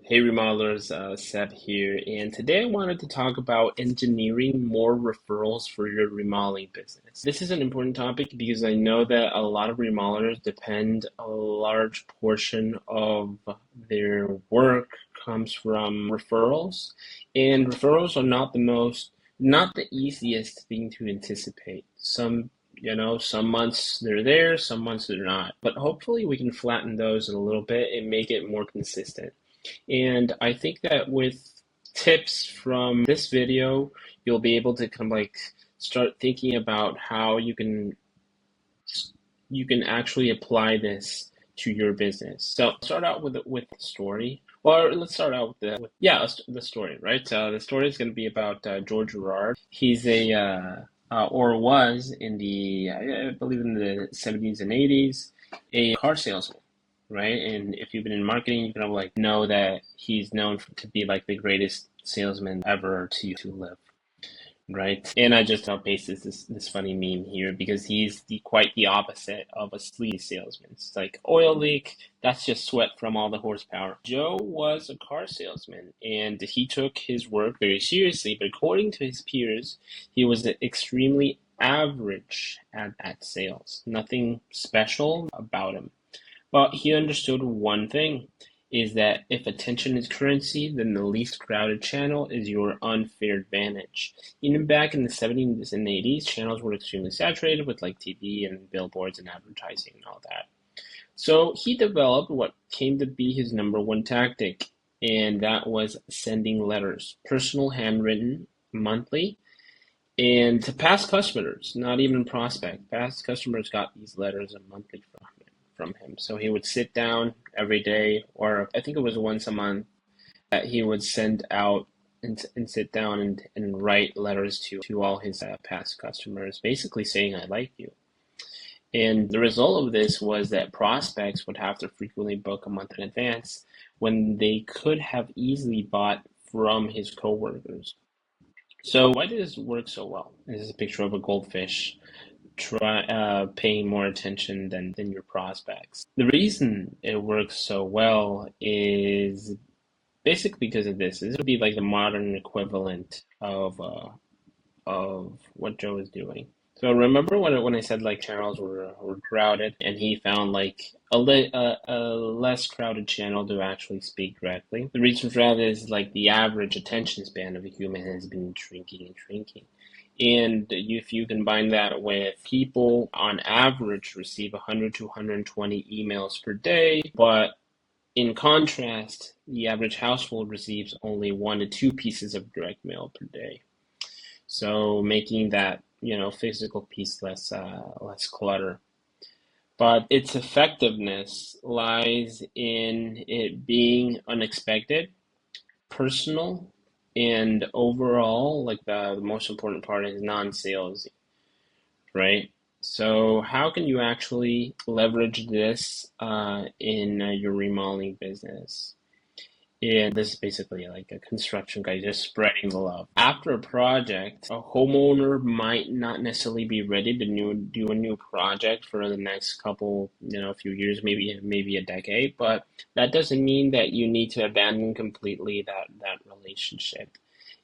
Hey remodelers, Seb here, and today I wanted to talk about engineering more referrals for your remodeling business. This is an important topic because I know that a lot of remodelers depend a large portion of their work comes from referrals, and referrals are not the easiest thing to anticipate. Some months they're there, some months they're not, but hopefully we can flatten those a little bit and make it more consistent. And I think that with tips from this video, you'll be able to kind of like start thinking about how you can actually apply this to your business. So start out with the story. Well, let's start out with the story, right? The story is going to be about George Gerard. He's or was in I believe in the 70s and 80s, a car salesman, right? And if you've been in marketing, you kind of like know that he's known to be like the greatest salesman ever to live. Right. And I just pasted this funny meme here because he's quite the opposite of a sleazy salesman. It's like oil leak, that's just sweat from all the horsepower. Joe was a car salesman and he took his work very seriously, but according to his peers, he was extremely average at sales. Nothing special about him. But he understood one thing is that if attention is currency, then the least crowded channel is your unfair advantage. Even back in the 70s and 80s, channels were extremely saturated with like TV and billboards and advertising and all that. So he developed what came to be his number one tactic, and that was sending letters, personal handwritten, monthly, and to past customers, not even prospect. Past customers got these letters a monthly from him. So he would sit down every day, or I think it was once a month, that he would send out and sit down and write letters to all his past customers, basically saying, I like you. And the result of this was that prospects would have to frequently book a month in advance when they could have easily bought from his coworkers. So why does this work so well? This is a picture of a goldfish paying more attention than your prospects. The reason it works so well is basically because of this. This would be like the modern equivalent of what Joe is doing. So remember when I said like channels were crowded and he found like a less crowded channel to actually speak directly. The reason for that is like the average attention span of a human has been shrinking and shrinking. And if you combine that with people on average receive 100 to 120 emails per day, but in contrast, the average household receives only 1 to 2 pieces of direct mail per day. So making that, physical piece less clutter. But its effectiveness lies in it being unexpected, personal, and overall, like the most important part is non-sales, right? So how can you actually leverage this in your remodeling business? And this is basically like a construction guy just spreading the love. After a project, a homeowner might not necessarily be ready to do a new project for the next couple, few years, maybe a decade. But that doesn't mean that you need to abandon completely that relationship.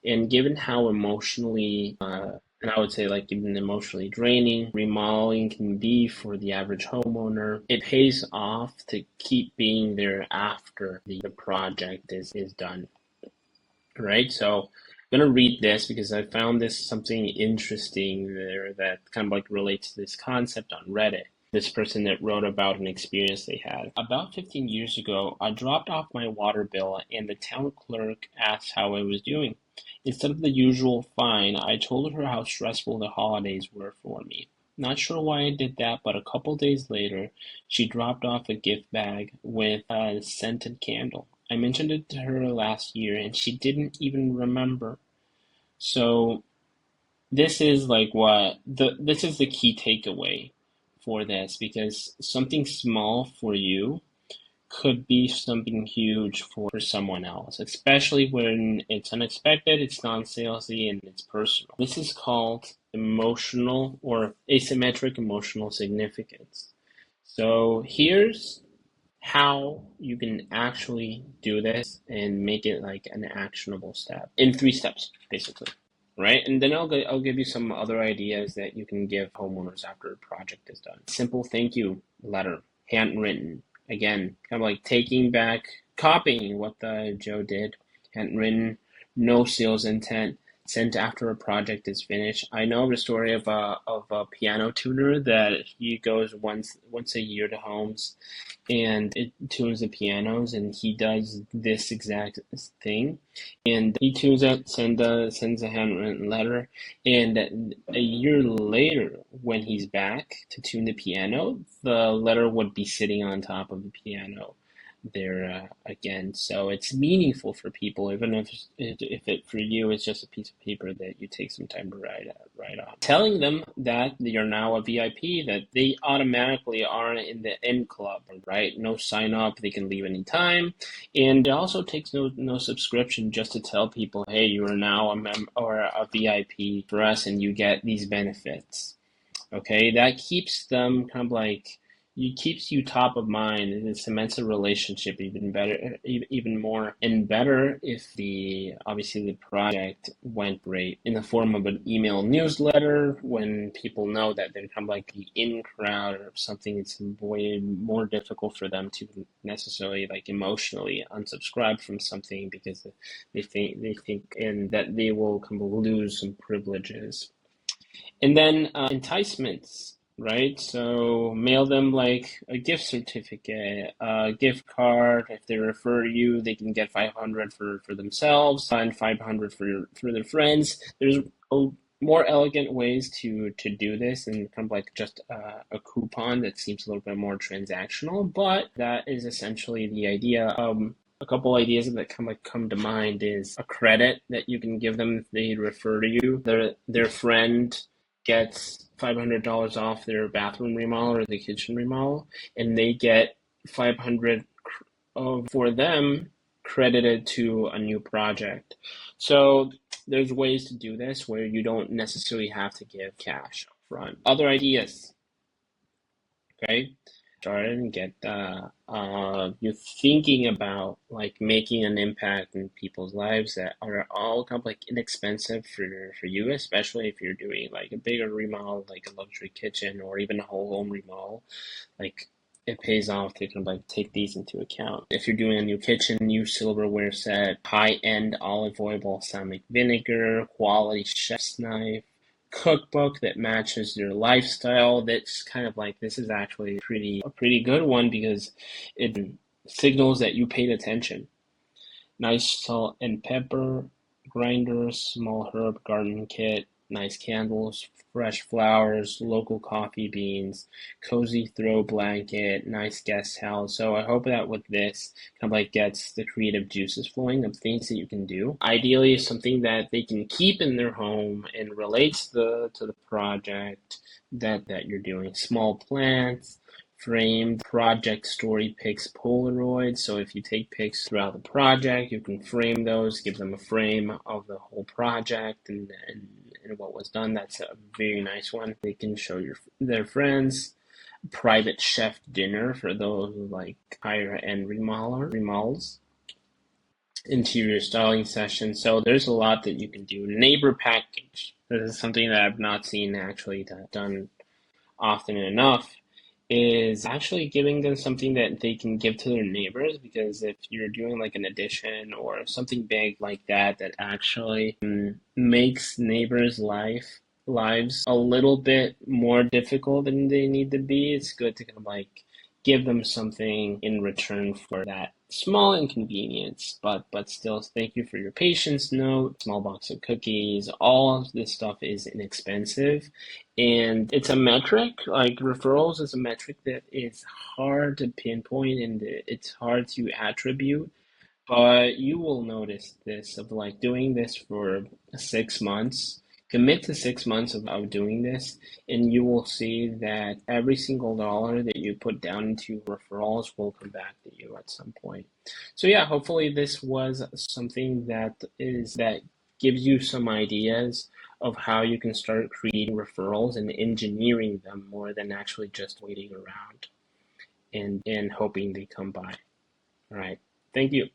And given how emotionally and I would say like even emotionally draining remodeling can be for the average homeowner, it pays off to keep being there after the project is done, right? So I'm gonna read this because I found this something interesting there that kind of like relates to this concept on Reddit. This person that wrote about an experience they had. About 15 years ago, I dropped off my water bill and the town clerk asked how I was doing. Instead of the usual fine, I told her how stressful the holidays were for me. Not sure why I did that, but a couple days later, she dropped off a gift bag with a scented candle. I mentioned it to her last year and she didn't even remember. So this is like this is the key takeaway for this because something small for you could be something huge for someone else, especially when it's unexpected, it's non-salesy, and it's personal. This is called emotional or asymmetric emotional significance. So here's how you can actually do this and make it like an actionable step in 3 steps, basically. Right? And then I'll give you some other ideas that you can give homeowners after a project is done. Simple thank you letter, handwritten. Again, kind of like taking back, copying what the Joe did, handwritten, no sales intent, sent after a project is finished. I know the story of a piano tuner that he goes once a year to homes and it tunes the pianos, and he does this exact thing, and he tunes it, sends a handwritten letter, and a year later when he's back to tune the piano, the letter would be sitting on top of the piano there again. So it's meaningful for people, even if it for you is just a piece of paper that you take some time to write on. Telling them that you're now a VIP, that they automatically are in the N club, right? No sign up, they can leave anytime, and it also takes no subscription just to tell people, hey, you are now a or a VIP for us, and you get these benefits. Okay, that keeps them kind of like you keeps you top of mind, and it cements a relationship even better, even more and better if the obviously the project went great in the form of an email newsletter when people know that they're kind of like the in crowd or something. It's way more difficult for them to necessarily like emotionally unsubscribe from something because they think and that they will kind of lose some privileges. And then enticements, right? So mail them like a gift certificate, a gift card. If they refer you, they can get 500 for themselves and 500 for their friends. There's more elegant ways to do this and kind of like just a coupon that seems a little bit more transactional, but that is essentially the idea. A couple ideas that come to mind is a credit that you can give them if they refer to you. Their friend gets $500 off their bathroom remodel or the kitchen remodel, and they get 500 for them credited to a new project. So there's ways to do this where you don't necessarily have to give cash up front. Other ideas, okay? Started and get you thinking about like making an impact in people's lives that are all kind of like inexpensive for you, especially if you're doing like a bigger remodel, like a luxury kitchen or even a whole home remodel. Like it pays off to kind of like take these into account. If you're doing a new kitchen, new silverware set, high-end olive oil, balsamic vinegar, quality chef's knife, cookbook that matches your lifestyle. That's kind of like this is actually a pretty good one because it signals that you paid attention. Nice salt and pepper grinder, small herb garden kit, nice candles, fresh flowers, local coffee beans, cozy throw blanket, nice guest house. So I hope that with this kind of like gets the creative juices flowing of things that you can do. Ideally, something that they can keep in their home and relates to the project that you're doing. Small plants, framed project story pics Polaroids. So if you take pics throughout the project, you can frame those, give them a frame of the whole project and what was done. That's a very nice one. They can show their friends. Private chef dinner for those like higher end remodels. Interior styling session. So there's a lot that you can do. Neighbor package. This is something that I've not seen actually done often enough, is actually giving them something that they can give to their neighbors, because if you're doing like an addition or something big like that that actually makes neighbors' lives a little bit more difficult than they need to be, it's good to kind of like give them something in return for that small inconvenience, but still thank you for your patience note, small box of cookies. All of this stuff is inexpensive, and it's a metric, like referrals is a metric that is hard to pinpoint and it's hard to attribute, but you will notice this of like doing this for 6 months. Commit to 6 months of doing this, and you will see that every single dollar that you put down into referrals will come back to you at some point. So yeah, hopefully this was something that gives you some ideas of how you can start creating referrals and engineering them more than actually just waiting around. and hoping they come by. All right. Thank you.